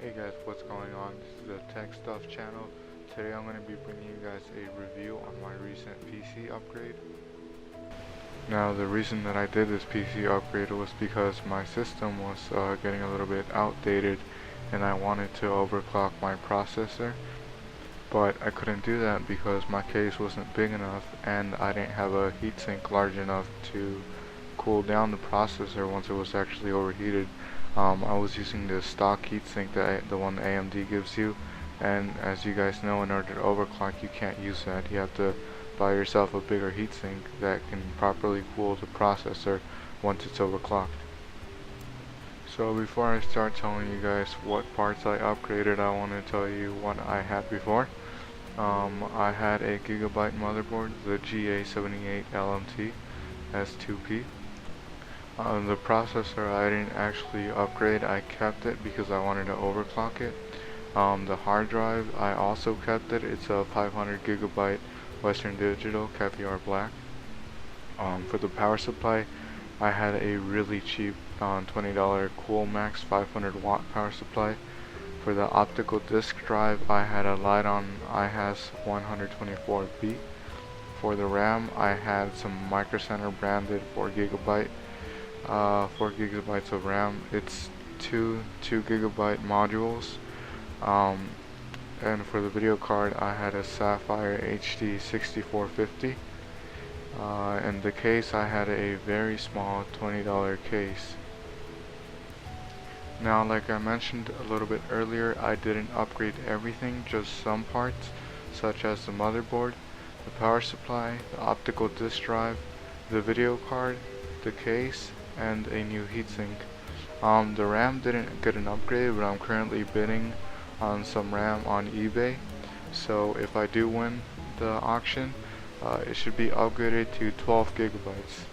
Hey guys, what's going on? This is the Tech Stuff channel. Today I'm going to be bringing you guys a review on my recent PC upgrade. Now the reason that I did this PC upgrade was because my system was getting a little bit outdated and I wanted to overclock my processor. But I couldn't do that because my case wasn't big enough and I didn't have a heatsink large enough to cool down the processor once it was actually overheated. I was using the stock heatsink, the one AMD gives you, and as you guys know, in order to overclock you can't use that. You have to buy yourself a bigger heatsink that can properly cool the processor once it's overclocked. So before I start telling you guys what parts I upgraded, I want to tell you what I had before. I had a Gigabyte motherboard, the GA78 LMT S2P. The processor I didn't actually upgrade, I kept it because I wanted to overclock it. The hard drive, I also kept it. It's a 500 gigabyte Western Digital CAVIAR Black. For the power supply, I had a really cheap $20 COOLMAX 500 watt power supply. For the optical disk drive, I had a LITE-ON iHAS 124B. For the RAM, I had some MICROCENTER branded 4 gigabyte of RAM. It's two 2 gigabyte modules. And for the video card, I had a SAPPHIRE HD 6450. And the case, I had a very small $20 case. Now, like I mentioned a little bit earlier, I didn't upgrade everything, just some parts, such as the motherboard, the power supply, the optical disk drive, the video card, the case, and a new heatsink. The RAM didn't get an upgrade, but I'm currently bidding on some RAM on eBay. So if I do win the auction, it should be upgraded to 12 gigabytes.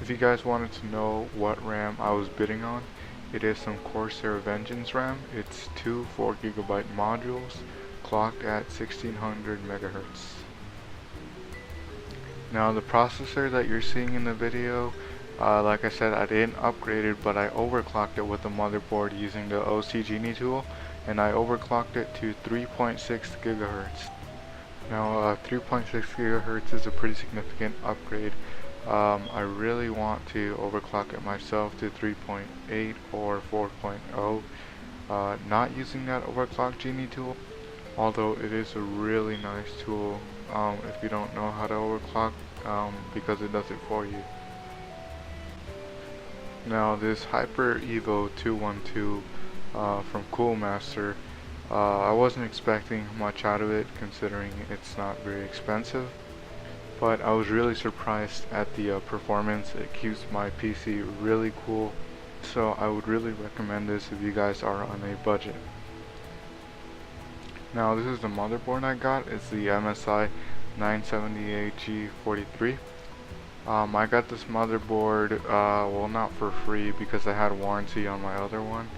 If you guys wanted to know what RAM I was bidding on, it is some Corsair Vengeance RAM. It's two 4 gigabyte modules clocked at 1600 megahertz. Now the processor that you're seeing in the video, like I said, I didn't upgrade it, but I overclocked it with the motherboard using the OC Genie tool, and I overclocked it to 3.6 gigahertz. Now 3.6 gigahertz is a pretty significant upgrade. I really want to overclock it myself to 3.8 or 4.0. Not using that overclock Genie tool, although it is a really nice tool if you don't know how to overclock, because it does it for you. Now this Hyper Evo 212 from CoolMax, I wasn't expecting much out of it considering it's not very expensive, but I was really surprised at the performance. It keeps my PC really cool, so I would really recommend this if you guys are on a budget. Now this is the motherboard I got. It's the MSI 978G43. I got this motherboard, well, not for free because I had warranty on my other one,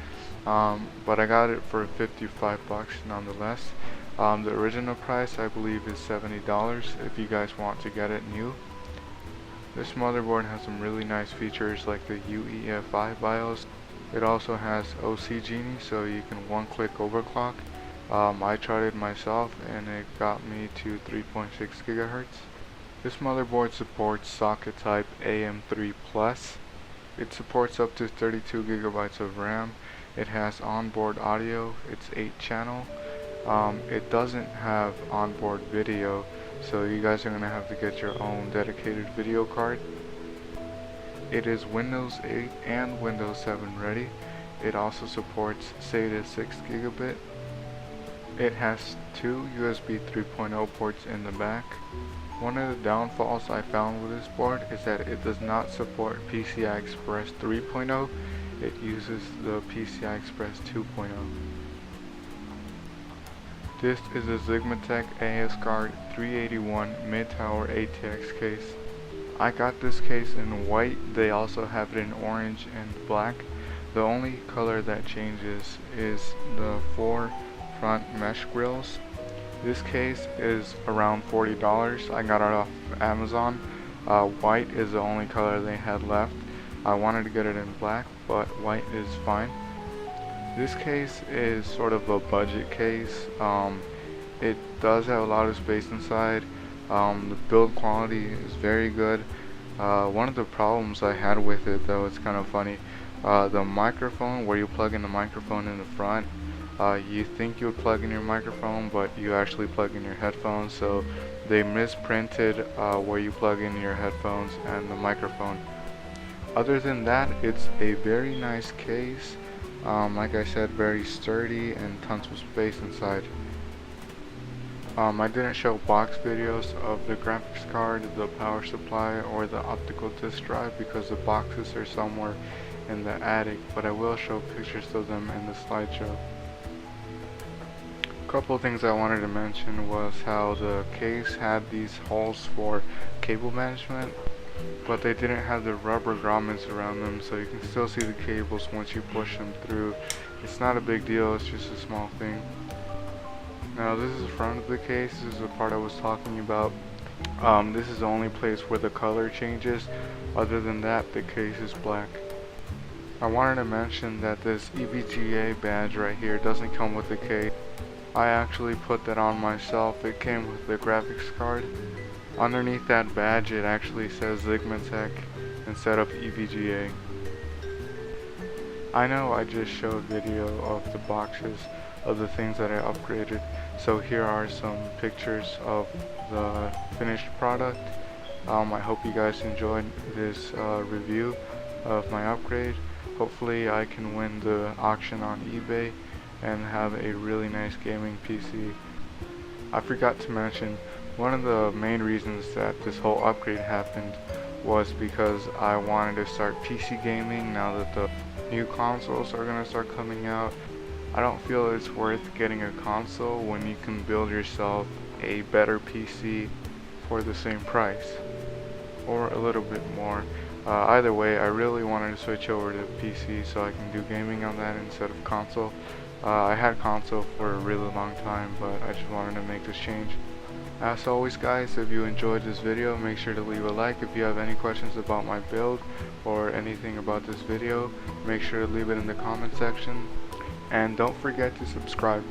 but I got it for 55 bucks nonetheless. The original price, I believe, is $70 if you guys want to get it new. This motherboard has some really nice features like the UEFI BIOS. It also has OC Genie, so you can one-click overclock. I tried it myself and it got me to 3.6 gigahertz. This motherboard supports socket type AM3 Plus. It supports up to 32 gigabytes of RAM. It has onboard audio. It's 8-channel. It doesn't have onboard video, so you guys are going to have to get your own dedicated video card. It is Windows 8 and Windows 7 ready. It also supports SATA 6 gigabit. It has two USB 3.0 ports in the back. One of the downfalls I found with this board is that it does not support PCI Express 3.0. It uses the PCI Express 2.0. This is a Xigmatek ASGARD 381 mid-tower ATX case. I got this case in white. They also have it in orange and black. The only color that changes is the 4 front mesh grills. This case is around $40. I got it off Amazon. White is the only color they had left. I wanted to get it in black, but white is fine. This case is sort of a budget case. It does have a lot of space inside. The build quality is very good. One of the problems I had with it, though, it's kind of funny. The microphone, where you plug in the microphone in the front, you think you would plug in your microphone, but you actually plug in your headphones, so they misprinted where you plug in your headphones and the microphone. Other than that, it's a very nice case. Like I said, very sturdy and tons of space inside. I didn't show box videos of the graphics card, the power supply, or the optical disk drive because the boxes are somewhere in the attic, but I will show pictures of them in the slideshow. A couple of things I wanted to mention was how the case had these holes for cable management, but they didn't have the rubber grommets around them, so you can still see the cables once you push them through. It's not a big deal, it's just a small thing. Now this is the front of the case. This is the part I was talking about. This is the only place where the color changes. Other than that, the case is black. I wanted to mention that this EVGA badge right here doesn't come with the case. I actually put that on myself. It came with the graphics card. Underneath that badge it actually says Xigmatek instead of EVGA. I know I just showed video of the boxes of the things that I upgraded, so here are some pictures of the finished product. I hope you guys enjoyed this review of my upgrade. Hopefully I can win the auction on eBay and have a really nice gaming PC. I forgot to mention, one of the main reasons that this whole upgrade happened was because I wanted to start PC gaming now that the new consoles are going to start coming out. I don't feel it's worth getting a console when you can build yourself a better PC for the same price, or a little bit more. Either way, I really wanted to switch over to PC so I can do gaming on that instead of console. I had console for a really long time, but I just wanted to make this change. As always guys, if you enjoyed this video, make sure to leave a like. If you have any questions about my build or anything about this video, make sure to leave it in the comment section. And don't forget to subscribe.